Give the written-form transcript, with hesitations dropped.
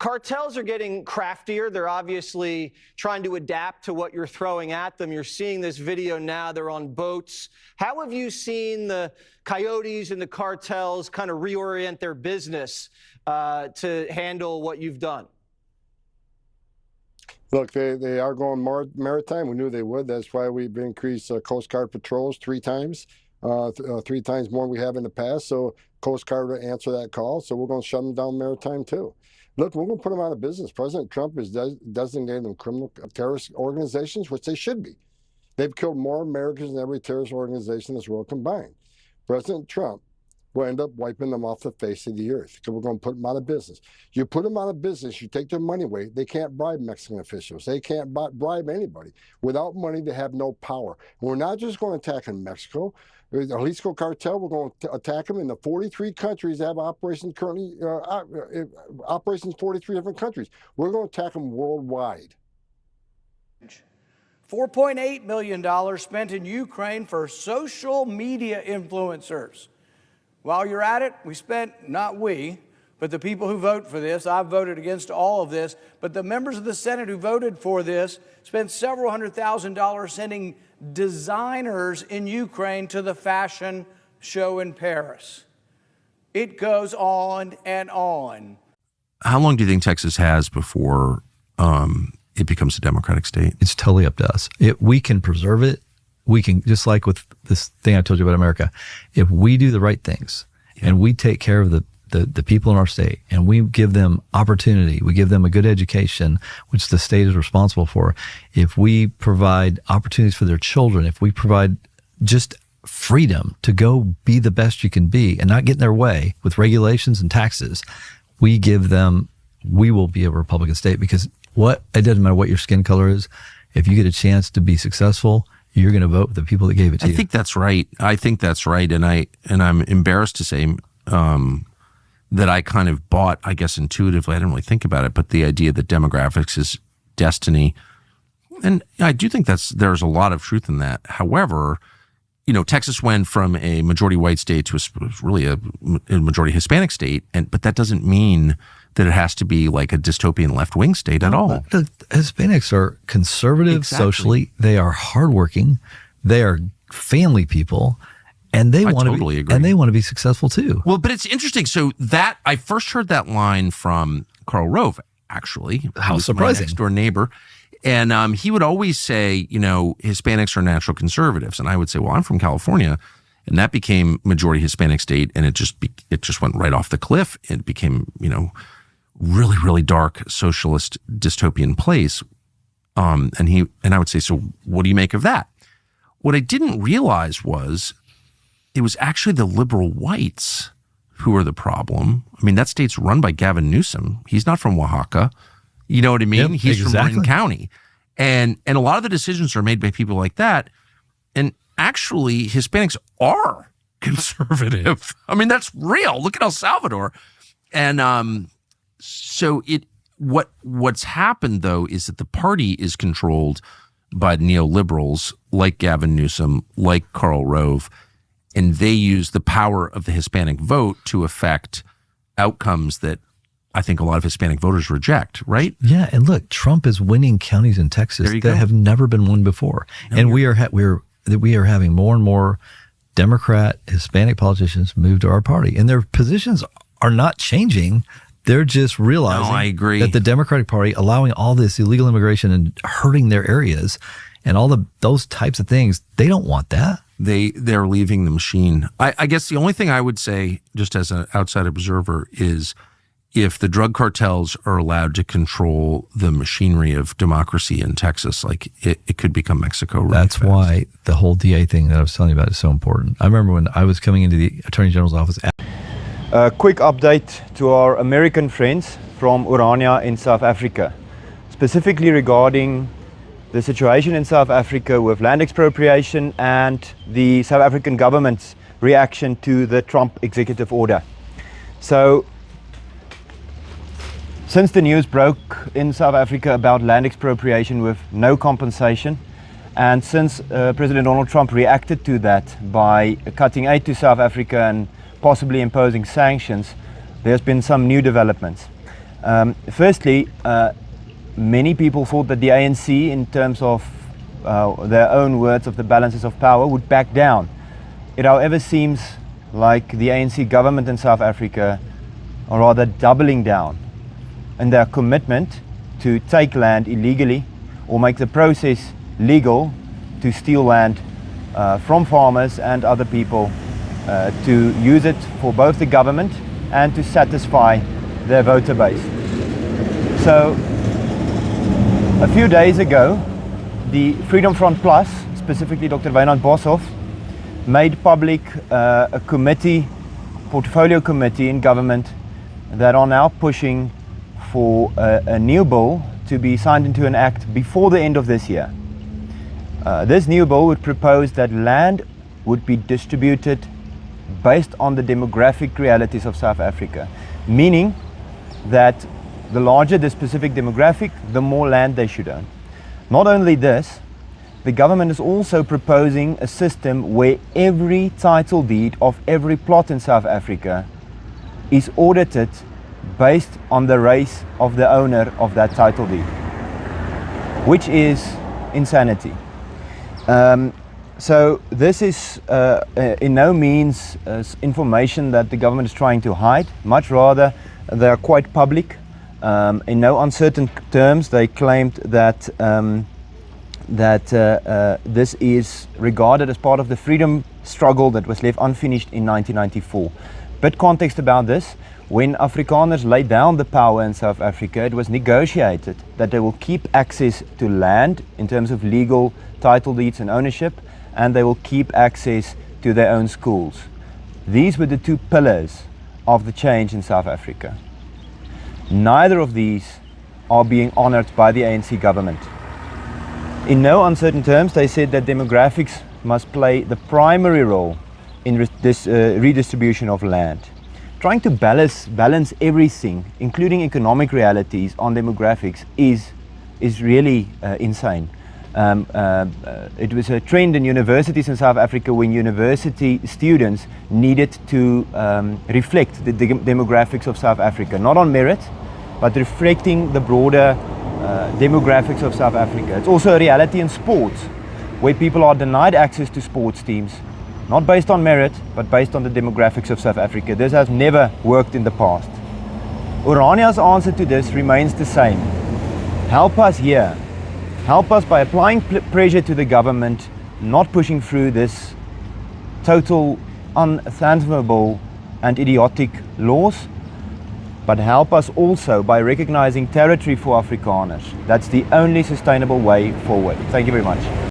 cartels are getting craftier. They're obviously trying to adapt to what you're throwing at them. You're seeing this video now. They're on boats. How have you seen the coyotes and the cartels kind of reorient their business to handle what you've done? Look, they are going more maritime. We knew they would. That's why we've increased Coast Guard patrols 3 times, 3 times more than we have in the past. So Coast Guard will answer that call. So we're going to shut them down maritime too. Look, we're going to put them out of business. President Trump is designating them criminal terrorist organizations, which they should be. They've killed more Americans than every terrorist organization in this world combined. President Trump will end up wiping them off the face of the earth because we're going to put them out of business. You put them out of business, you take their money away. They can't bribe Mexican officials. They can't bribe anybody. Without money, they have no power. And we're not just going to attack in Mexico. The Jalisco cartel, we're going to attack them in the 43 countries that have operations currently, operations in 43 different countries. We're going to attack them worldwide. $4.8 million spent in Ukraine for social media influencers. While you're at it, we spent, not we, but the people who vote for this, I've voted against all of this, but the members of the Senate who voted for this spent several $100,000 sending designers in Ukraine to the fashion show in Paris. It goes on and on. How long do you think Texas has before it becomes a democratic state? It's totally up to us. We can preserve it. We can, just like with this thing I told you about America, if we do the right things and we take care of the people in our state and we give them opportunity, we give them a good education, which the state is responsible for. If we provide opportunities for their children, if we provide just freedom to go be the best you can be and not get in their way with regulations and taxes, we will be a Republican state because it doesn't matter what your skin color is. If you get a chance to be successful, you're going to vote with the people that gave it to you. I think that's right. And I'm embarrassed to say that I kind of bought, I guess intuitively, I didn't really think about it, but the idea that demographics is destiny. And I do think there's a lot of truth in that. However, Texas went from a majority white state to really a majority Hispanic state, but that doesn't mean that it has to be like a dystopian left-wing state at all. The Hispanics are conservative socially. They are hardworking. They are family people, and they want to be, and they want to be successful too. Well, but it's interesting. So that I first heard that line from Karl Rove, actually. How surprising! My next door neighbor, and he would always say, Hispanics are natural conservatives, and I would say, well, I'm from California. And that became majority Hispanic state, and it just went right off the cliff. It became, really, really dark socialist dystopian place. And I would say, so what do you make of that? What I didn't realize was it was actually the liberal whites who are the problem. I mean, that state's run by Gavin Newsom. He's not from Oaxaca. You know what I mean? Yep, He's from Marin County. And a lot of the decisions are made by people like that. And actually, Hispanics are conservative. I mean, that's real. Look at El Salvador. And so what's happened, though, is that the party is controlled by neoliberals like Gavin Newsom, like Karl Rove, and they use the power of the Hispanic vote to affect outcomes that I think a lot of Hispanic voters reject, right? Yeah, and look, Trump is winning counties in Texas that have never been won before. No, and we are having more and more Democrat, Hispanic politicians move to our party, and their positions are not changing. They're just realizing that the Democratic Party allowing all this illegal immigration and hurting their areas and all those types of things, they don't want that. They're leaving the machine. I guess the only thing I would say, just as an outside observer, is if the drug cartels are allowed to control the machinery of democracy in Texas, like it could become Mexico really That's fast. Why the whole DA thing that I was telling you about is so important. I remember when I was coming into the Attorney General's office. A quick update to our American friends from Orania in South Africa, specifically regarding the situation in South Africa with land expropriation and the South African government's reaction to the Trump executive order. So, since the news broke in South Africa about land expropriation with no compensation, and since President Donald Trump reacted to that by cutting aid to South Africa and possibly imposing sanctions, there's been some new developments. Firstly, many people thought that the ANC, in terms of their own words of the balances of power, would back down. It, however, seems like the ANC government in South Africa are rather doubling down in their commitment to take land illegally or make the process legal to steal land from farmers and other people to use it for both the government and to satisfy their voter base. So a few days ago, the Freedom Front Plus, specifically Dr. Wynand Boshoff, made public a committee, portfolio committee in government that are now pushing for a new bill to be signed into an act before the end of this year. This new bill would propose that land would be distributed based on the demographic realities of South Africa, meaning that the larger the specific demographic, the more land they should own. Not only this, the government is also proposing a system where every title deed of every plot in South Africa is audited based on the race of the owner of that title deed, which is insanity. So this is in no means information that the government is trying to hide. Much rather, they are quite public. In no uncertain terms, they claimed that this is regarded as part of the freedom struggle that was left unfinished in 1994. Bit context about this: when Afrikaners laid down the power in South Africa, it was negotiated that they will keep access to land in terms of legal title deeds and ownership, and they will keep access to their own schools. These were the two pillars of the change in South Africa. Neither of these are being honored by the ANC government. In no uncertain terms, they said that demographics must play the primary role in this redistribution of land. Trying to balance everything, including economic realities, on demographics is really insane. It was a trend in universities in South Africa when university students needed to reflect the demographics of South Africa, not on merit, but reflecting the broader demographics of South Africa. It's also a reality in sports, where people are denied access to sports teams, not based on merit, but based on the demographics of South Africa. This has never worked in the past. Orania's answer to this remains the same. Help us here. Help us by applying pressure to the government, not pushing through this total unfathomable and idiotic laws, but help us also by recognizing territory for Afrikaners. That's the only sustainable way forward. Thank you very much.